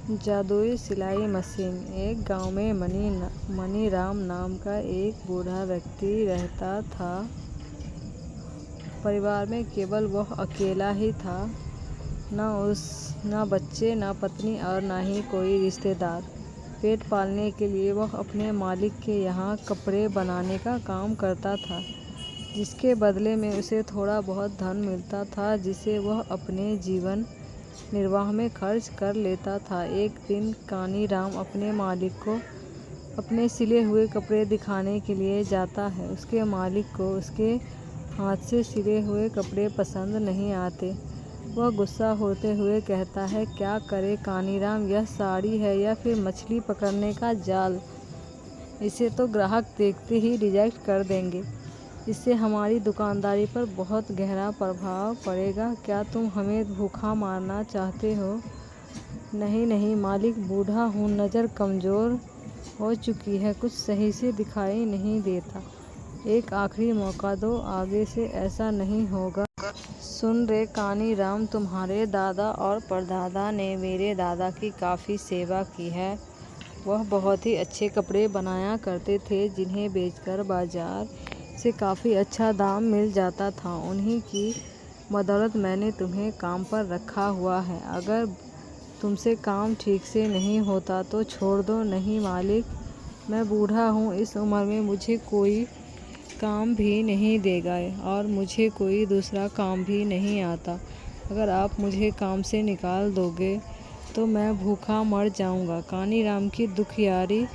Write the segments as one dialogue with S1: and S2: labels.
S1: जादुई सिलाई मशीन। एक गांव में मनीराम नाम का एक बूढ़ा व्यक्ति रहता था। परिवार में केवल वह अकेला ही था, न बच्चे, न पत्नी और न ही कोई रिश्तेदार। पेट पालने के लिए वह अपने मालिक के यहाँ कपड़े बनाने का काम करता था, जिसके बदले में उसे थोड़ा बहुत धन मिलता था, जिसे वह अपने जीवन निर्वाह में खर्च कर लेता था। एक दिन कानीराम अपने मालिक को अपने सिले हुए कपड़े दिखाने के लिए जाता है। उसके मालिक को उसके हाथ से सिले हुए कपड़े पसंद नहीं आते। वह गुस्सा होते हुए कहता है, क्या करे कानीराम, यह साड़ी है या फिर मछली पकड़ने का जाल? इसे तो ग्राहक देखते ही रिजेक्ट कर देंगे। इससे हमारी दुकानदारी पर बहुत गहरा प्रभाव पड़ेगा। क्या तुम हमें भूखा मारना चाहते हो? नहीं नहीं मालिक, बूढ़ा हूँ, नज़र कमज़ोर हो चुकी है, कुछ सही से दिखाई नहीं देता। एक आखिरी मौका दो, आगे से ऐसा नहीं होगा। सुन रे कानीराम, तुम्हारे दादा और परदादा ने मेरे दादा की काफ़ी सेवा की है। वह बहुत ही अच्छे कपड़े बनाया करते थे, जिन्हें बेचकर बाजार से काफ़ी अच्छा दाम मिल जाता था। उन्हीं की बदौलत मैंने तुम्हें काम पर रखा हुआ है। अगर तुमसे काम ठीक से नहीं होता तो छोड़ दो। नहीं मालिक, मैं बूढ़ा हूँ, इस उम्र में मुझे कोई काम भी नहीं देगा और मुझे कोई दूसरा काम भी नहीं आता। अगर आप मुझे काम से निकाल दोगे तो मैं भूखा मर जाऊँगा। कानीराम की दुखियारी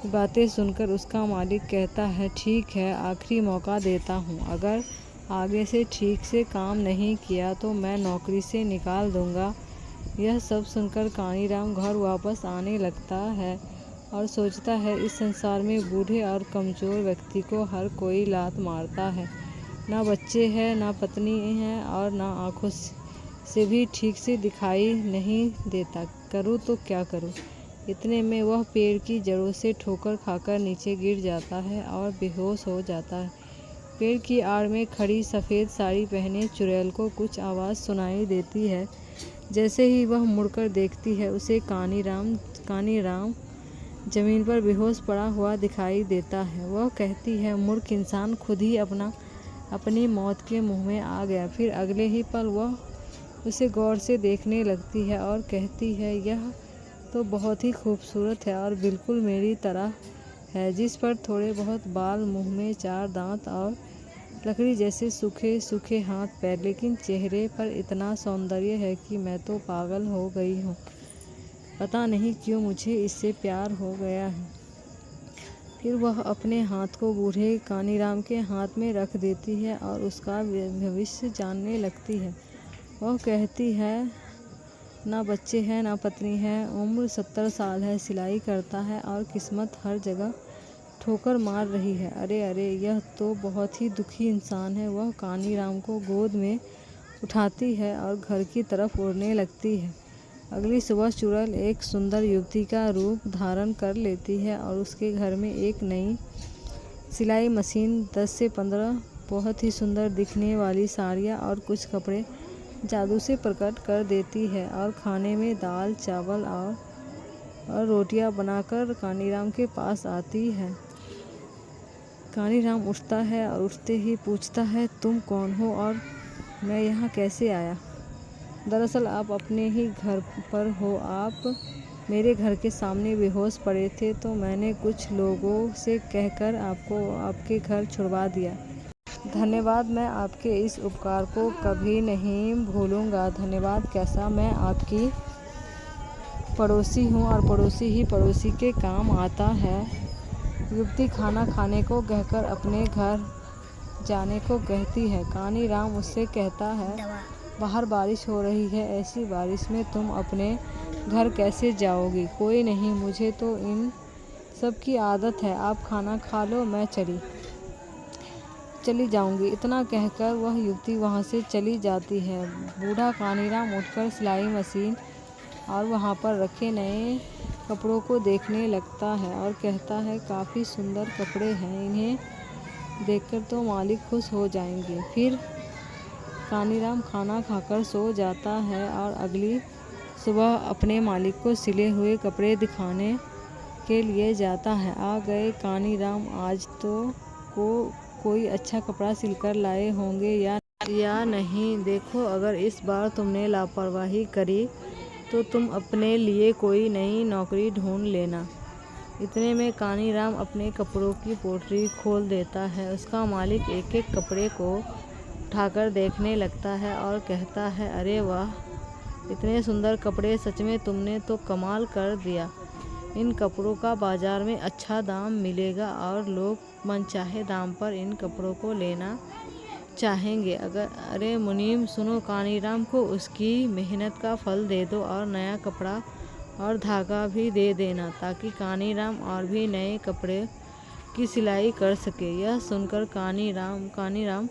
S1: बातें सुनकर उसका मालिक कहता है, ठीक है, आखिरी मौका देता हूँ। अगर आगे से ठीक से काम नहीं किया तो मैं नौकरी से निकाल दूँगा। यह सब सुनकर कानीराम घर वापस आने लगता है और सोचता है, इस संसार में बूढ़े और कमज़ोर व्यक्ति को हर कोई लात मारता है। ना बच्चे हैं, ना पत्नी है और ना आँखों से भी ठीक से दिखाई नहीं देता। करूँ तो क्या करूँ? इतने में वह पेड़ की जड़ों से ठोकर खाकर नीचे गिर जाता है और बेहोश हो जाता है। पेड़ की आड़ में खड़ी सफ़ेद साड़ी पहने चुड़ैल को कुछ आवाज़ सुनाई देती है। जैसे ही वह मुड़कर देखती है, उसे कानीराम ज़मीन पर बेहोश पड़ा हुआ दिखाई देता है। वह कहती है, मूर्ख इंसान, खुद ही अपनी मौत के मुँह में आ गया। फिर अगले ही पल वह उसे गौर से देखने लगती है और कहती है, यह तो बहुत ही खूबसूरत है और बिल्कुल मेरी तरह है, जिस पर थोड़े बहुत बाल, मुंह में 4 दांत और लकड़ी जैसे सूखे सूखे हाथ पैर, लेकिन चेहरे पर इतना सौंदर्य है कि मैं तो पागल हो गई हूँ। पता नहीं क्यों मुझे इससे प्यार हो गया है। फिर वह अपने हाथ को बूढ़े कानीराम के हाथ में रख देती है और उसका भविष्य जानने लगती है। वह कहती है, ना बच्चे हैं, ना पत्नी है, उम्र 70 साल है, सिलाई करता है और किस्मत हर जगह ठोकर मार रही है। अरे अरे, यह तो बहुत ही दुखी इंसान है। वह कानीराम को गोद में उठाती है और घर की तरफ उड़ने लगती है। अगली सुबह चुड़ैल एक सुंदर युवती का रूप धारण कर लेती है और उसके घर में एक नई सिलाई मशीन, 10 से 15 बहुत ही सुंदर दिखने वाली साड़ियाँ और कुछ कपड़े जादू से प्रकट कर देती है और खाने में दाल, चावल और रोटियां बनाकर कानीराम के पास आती है। कानीराम उठता है और उठते ही पूछता है, तुम कौन हो और मैं यहाँ कैसे आया? दरअसल आप अपने ही घर पर हो। आप मेरे घर के सामने बेहोश पड़े थे, तो मैंने कुछ लोगों से कहकर आपको आपके घर छुड़वा दिया। धन्यवाद, मैं आपके इस उपकार को कभी नहीं भूलूंगा। धन्यवाद कैसा, मैं आपकी पड़ोसी हूँ और पड़ोसी ही पड़ोसी के काम आता है। युवती खाना खाने को कहकर अपने घर जाने को कहती है। कानीराम उससे कहता है, बाहर बारिश हो रही है, ऐसी बारिश में तुम अपने घर कैसे जाओगी? कोई नहीं, मुझे तो इन सब की आदत है। आप खाना खा लो, मैं चली जाऊंगी। इतना कहकर वह युवती वहां से चली जाती है। बूढ़ा कानीराम उठकर सिलाई मशीन और वहां पर रखे नए कपड़ों को देखने लगता है और कहता है, काफ़ी सुंदर कपड़े हैं, इन्हें देखकर तो मालिक खुश हो जाएंगे। फिर कानीराम खाना खाकर सो जाता है और अगली सुबह अपने मालिक को सिले हुए कपड़े दिखाने के लिए जाता है। आ गए कानीराम, आज तो कोई अच्छा कपड़ा सिलकर लाए होंगे या नहीं। देखो, अगर इस बार तुमने लापरवाही करी तो तुम अपने लिए कोई नई नौकरी ढूंढ लेना। इतने में कानीराम अपने कपड़ों की पोटली खोल देता है। उसका मालिक एक एक कपड़े को उठाकर देखने लगता है और कहता है, अरे वाह, इतने सुंदर कपड़े, सच में तुमने तो कमाल कर दिया। इन कपड़ों का बाजार में अच्छा दाम मिलेगा और लोग मनचाहे दाम पर इन कपड़ों को लेना चाहेंगे। अरे मुनीम, सुनो, कानीराम को उसकी मेहनत का फल दे दो और नया कपड़ा और धागा भी दे देना, ताकि कानीराम और भी नए कपड़े की सिलाई कर सके। यह सुनकर कानीराम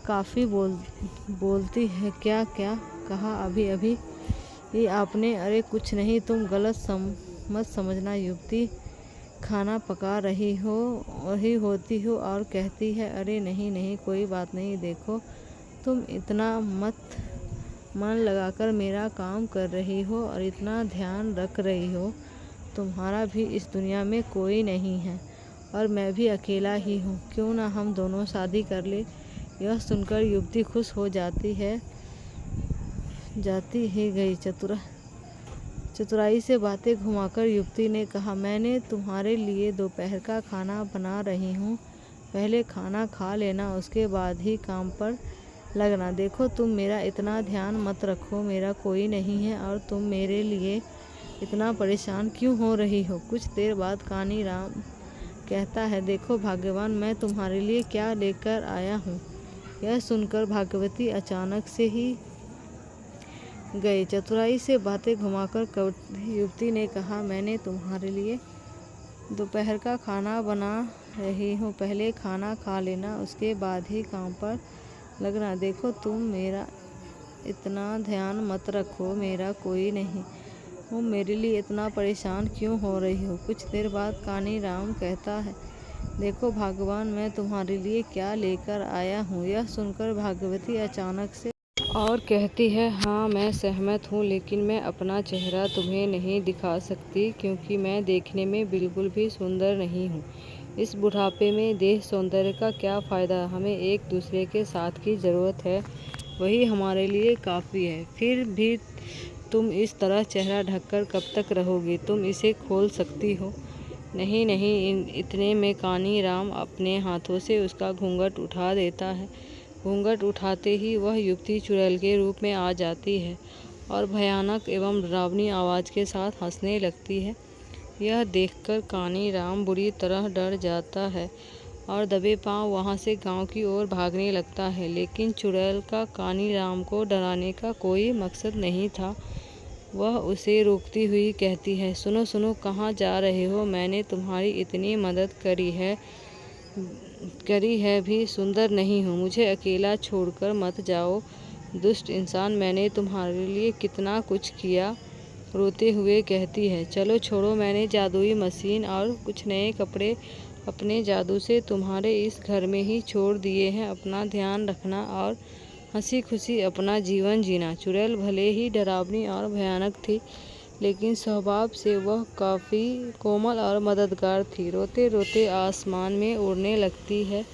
S1: काफ़ी बोलती है, क्या कहा अभी ये आपने? अरे कुछ नहीं, तुम गलत मत समझना युवती, खाना पका रही होती हो और कहती है, अरे नहीं, कोई बात नहीं। देखो, तुम इतना मत मन लगाकर मेरा काम कर रही हो और इतना ध्यान रख रही हो, तुम्हारा भी इस दुनिया में कोई नहीं है और मैं भी अकेला ही हूँ, क्यों ना हम दोनों शादी कर ले। यह सुनकर युवती खुश हो जाती ही गई। चतुराई से बातें घुमाकर युवती ने कहा, मैंने तुम्हारे लिए दोपहर का खाना बना रही हूँ, पहले खाना खा लेना, उसके बाद ही काम पर लगना। देखो, तुम मेरा इतना ध्यान मत रखो, मेरा कोई नहीं है और तुम मेरे लिए इतना परेशान क्यों हो रही हो। कुछ देर बाद कानीराम कहता है, देखो भाग्यवान, मैं तुम्हारे लिए क्या लेकर आया हूँ। यह सुनकर भाग्यवती अचानक से ही गई। चतुराई से बातें घुमाकर युवती ने कहा, मैंने तुम्हारे लिए दोपहर का खाना बना रही हूँ, पहले खाना खा लेना, उसके बाद ही काम पर लगना। देखो, तुम मेरा इतना ध्यान मत रखो, मेरा कोई नहीं हूँ, मेरे लिए इतना परेशान क्यों हो रही हो। कुछ देर बाद कानीराम कहता है, देखो भगवान, मैं तुम्हारे लिए क्या लेकर आया हूँ। यह सुनकर भाग्यवती अचानक से और कहती है, हाँ मैं सहमत हूँ, लेकिन मैं अपना चेहरा तुम्हें नहीं दिखा सकती, क्योंकि मैं देखने में बिल्कुल भी सुंदर नहीं हूँ। इस बुढ़ापे में देह सौंदर्य का क्या फ़ायदा, हमें एक दूसरे के साथ की ज़रूरत है, वही हमारे लिए काफ़ी है। फिर भी तुम इस तरह चेहरा ढककर कब तक रहोगी, तुम इसे खोल सकती हो। नहीं। इतने में कानीराम अपने हाथों से उसका घूंघट उठा देता है। घूंघट उठाते ही वह युवती चुड़ैल के रूप में आ जाती है और भयानक एवं डरावनी आवाज़ के साथ हंसने लगती है। यह देखकर कानीराम बुरी तरह डर जाता है और दबे पांव वहां से गांव की ओर भागने लगता है। लेकिन चुड़ैल का कानीराम को डराने का कोई मकसद नहीं था। वह उसे रोकती हुई कहती है, सुनो, कहाँ जा रहे हो? मैंने तुम्हारी इतनी मदद करी है भी सुंदर नहीं हूँ, मुझे अकेला छोड़कर मत जाओ। दुष्ट इंसान, मैंने तुम्हारे लिए कितना कुछ किया। रोते हुए कहती है, चलो छोड़ो, मैंने जादुई मशीन और कुछ नए कपड़े अपने जादू से तुम्हारे इस घर में ही छोड़ दिए हैं। अपना ध्यान रखना और हंसी खुशी अपना जीवन जीना। चुड़ैल भले ही डरावनी और भयानक थी, लेकिन स्वभाव से वह काफ़ी कोमल और मददगार थी। रोते रोते आसमान में उड़ने लगती है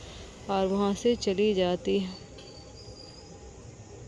S1: और वहाँ से चली जाती है।